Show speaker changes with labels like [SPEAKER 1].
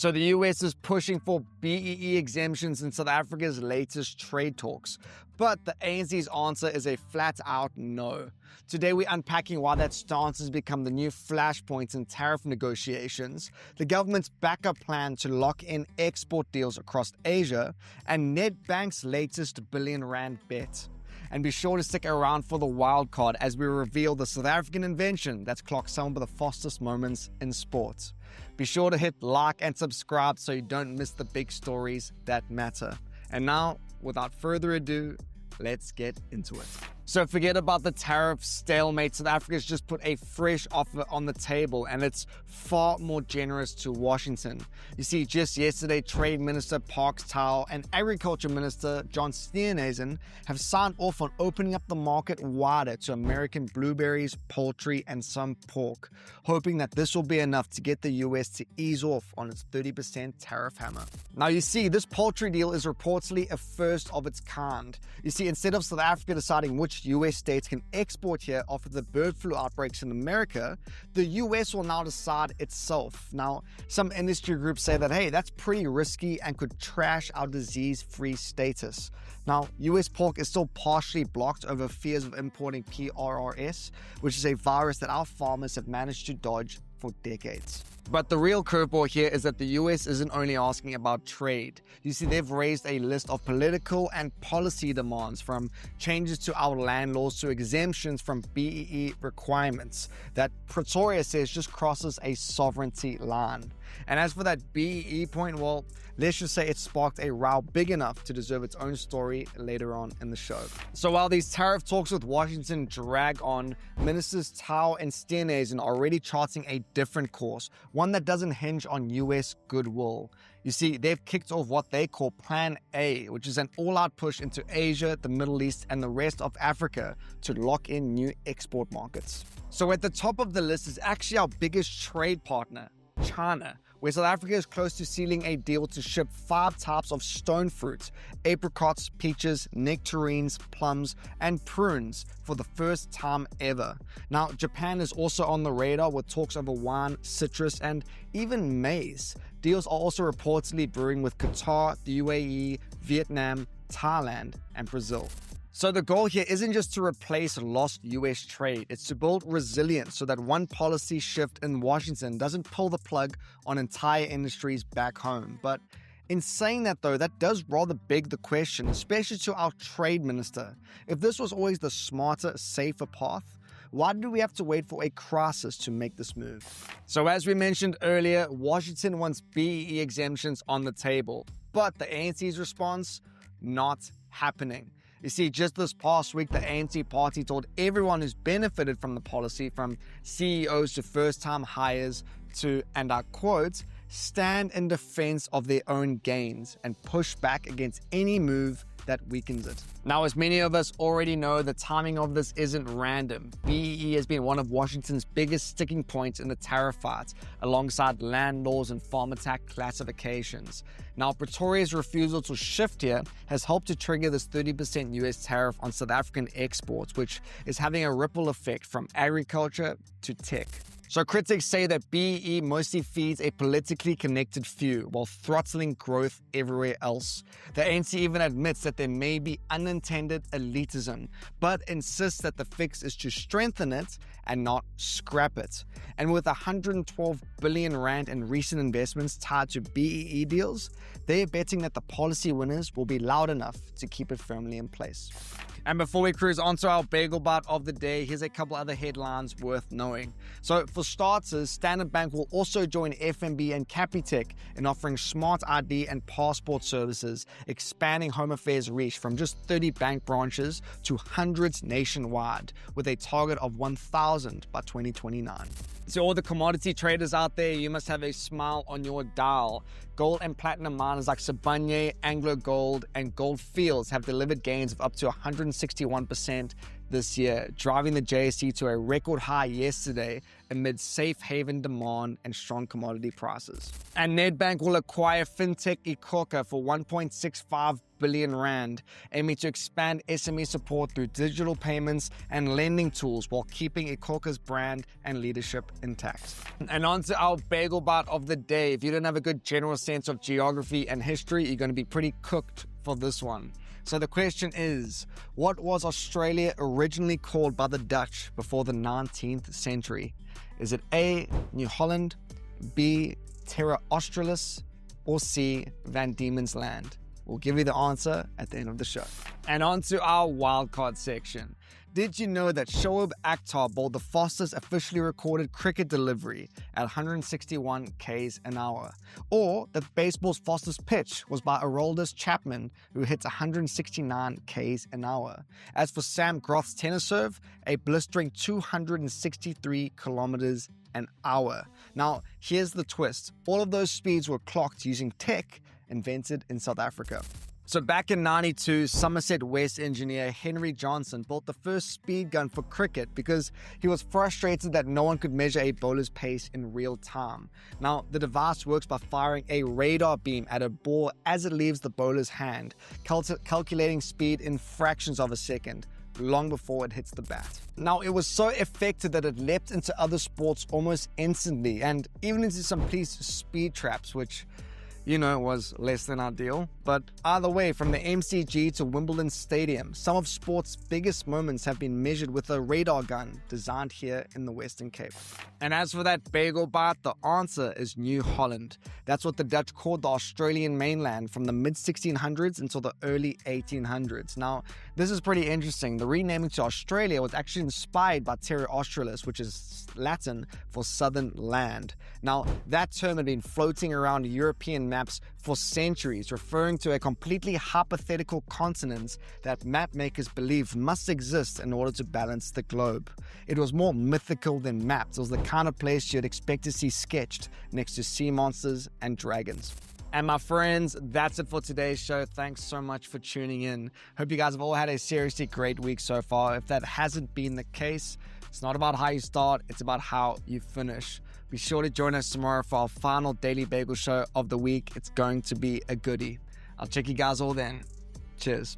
[SPEAKER 1] So the US is pushing for BEE exemptions in South Africa's latest trade talks. But the ANC's answer is a flat-out no. Today we're unpacking why that stance has become the new flashpoint in tariff negotiations, the government's backup plan to lock in export deals across Asia, and Nedbank's latest billion-rand bet. And be sure to stick around for the wildcard as we reveal the South African invention that's clocked some of the fastest moments in sports. Be sure to hit like and subscribe so you don't miss the big stories that matter. And now, without further ado, let's get into it. So forget about the tariff stalemate. South Africa's just put a fresh offer on the table, and it's far more generous to Washington. You see, just yesterday, Trade Minister Parks Tau and Agriculture Minister John Steenhuisen have signed off on opening up the market wider to American blueberries, poultry, and some pork, hoping that this will be enough to get the US to ease off on its 30% tariff hammer. Now, you see, this poultry deal is reportedly a first of its kind. You see, instead of South Africa deciding which US states can export here after the bird flu outbreaks in America, the US will now decide itself. Now, some industry groups say that, hey, that's pretty risky and could trash our disease-free status. Now, US pork is still partially blocked over fears of importing PRRS, which is a virus that our farmers have managed to dodge for decades. But the real curveball here is that the US isn't only asking about trade. You see, they've raised a list of political and policy demands, from changes to our land laws to exemptions from BEE requirements that Pretoria says just crosses a sovereignty line. And as for that BEE point, well, let's just say it sparked a row big enough to deserve its own story later on in the show. So while these tariff talks with Washington drag on, Ministers Tau and Steenhuisen are already charting a different course, one that doesn't hinge on US goodwill. You see, they've kicked off what they call Plan A, which is an all-out push into Asia, the Middle East, and the rest of Africa to lock in new export markets. So at the top of the list is actually our biggest trade partner, China, where South Africa is close to sealing a deal to ship 5 types of stone fruits: apricots, peaches, nectarines, plums, and prunes for the first time ever. Now, Japan is also on the radar with talks over wine, citrus, and even maize. Deals are also reportedly brewing with Qatar, the UAE, Vietnam, Thailand, and Brazil. So the goal here isn't just to replace lost US trade, it's to build resilience so that one policy shift in Washington doesn't pull the plug on entire industries back home. But in saying that though, that does rather beg the question, especially to our trade minister. If this was always the smarter, safer path, why did we have to wait for a crisis to make this move? So as we mentioned earlier, Washington wants BEE exemptions on the table, but the ANC's response, not happening. You see, just this past week, the ANC party told everyone who's benefited from the policy, from CEOs to first-time hires, to, and I quote, stand in defense of their own gains and push back against any move that weakens it. Now, as many of us already know, the timing of this isn't random. BEE has been one of Washington's biggest sticking points in the tariff fight, alongside land laws and farmer tax classifications. Now, Pretoria's refusal to shift here has helped to trigger this 30% US tariff on South African exports, which is having a ripple effect from agriculture to tech. So critics say that BEE mostly feeds a politically connected few while throttling growth everywhere else. The ANC even admits that there may be unintended elitism, but insists that the fix is to strengthen it and not scrap it. And with 112 billion rand in recent investments tied to BEE deals, they're betting that the policy winners will be loud enough to keep it firmly in place. And before we cruise onto our Bagel Bite of the day, here's a couple other headlines worth knowing. So for starters, Standard Bank will also join FNB and Capitec in offering smart ID and passport services, expanding Home Affairs' reach from just 30 bank branches to hundreds nationwide, with a target of 1,000 by 2029. To all the commodity traders out there, you must have a smile on your dial. Gold and platinum miners like Sibanye, Anglo Gold, and Gold Fields have delivered gains of up to 161%, this year, driving the JSE to a record high yesterday amid safe haven demand and strong commodity prices. And Nedbank will acquire fintech iKhokha for 1.65 billion rand, aiming to expand SME support through digital payments and lending tools while keeping iKhokha's brand and leadership intact. And on to our bagel bite of the day. If you don't have a good general sense of geography and history, you're going to be pretty cooked for this one. So the question is, what was Australia originally called by the Dutch before the 19th century? Is it A, New Holland, B, Terra Australis, or C, Van Diemen's Land? We'll give you the answer at the end of the show. And on to our wildcard section. Did you know that Shoaib Akhtar bowled the fastest officially recorded cricket delivery at 161 k's an hour? Or that baseball's fastest pitch was by Aroldis Chapman, who hits 169 k's an hour? As for Sam Groth's tennis serve, a blistering 263 kilometers an hour. Now, here's the twist. All of those speeds were clocked using tech invented in South Africa. So back in '92, Somerset West engineer Henry Johnson built the first speed gun for cricket because he was frustrated that no one could measure a bowler's pace in real time. Now, the device works by firing a radar beam at a ball as it leaves the bowler's hand, calculating speed in fractions of a second, long before it hits the bat. Now, it was so effective that it leapt into other sports almost instantly, and even into some police speed traps, which, you know, was less than ideal. But either way, from the MCG to Wimbledon Stadium, some of sport's biggest moments have been measured with a radar gun designed here in the Western Cape. And as for that bagel bite, the answer is New Holland. That's what the Dutch called the Australian mainland from the mid-1600s until the early 1800s. Now, this is pretty interesting. The renaming to Australia was actually inspired by Terra Australis, which is Latin for southern land. Now, that term had been floating around European maps for centuries, referring to a completely hypothetical continent that map makers believed must exist in order to balance the globe. It was more mythical than mapped. It was the kind of place you'd expect to see sketched next to sea monsters and dragons. And my friends, that's it for today's show. Thanks so much for tuning in. Hope you guys have all had a seriously great week so far. If that hasn't been the case, it's not about how you start, it's about how you finish. Be sure to join us tomorrow for our final Daily Bagel show of the week. It's going to be a goodie. I'll check you guys all then. Cheers.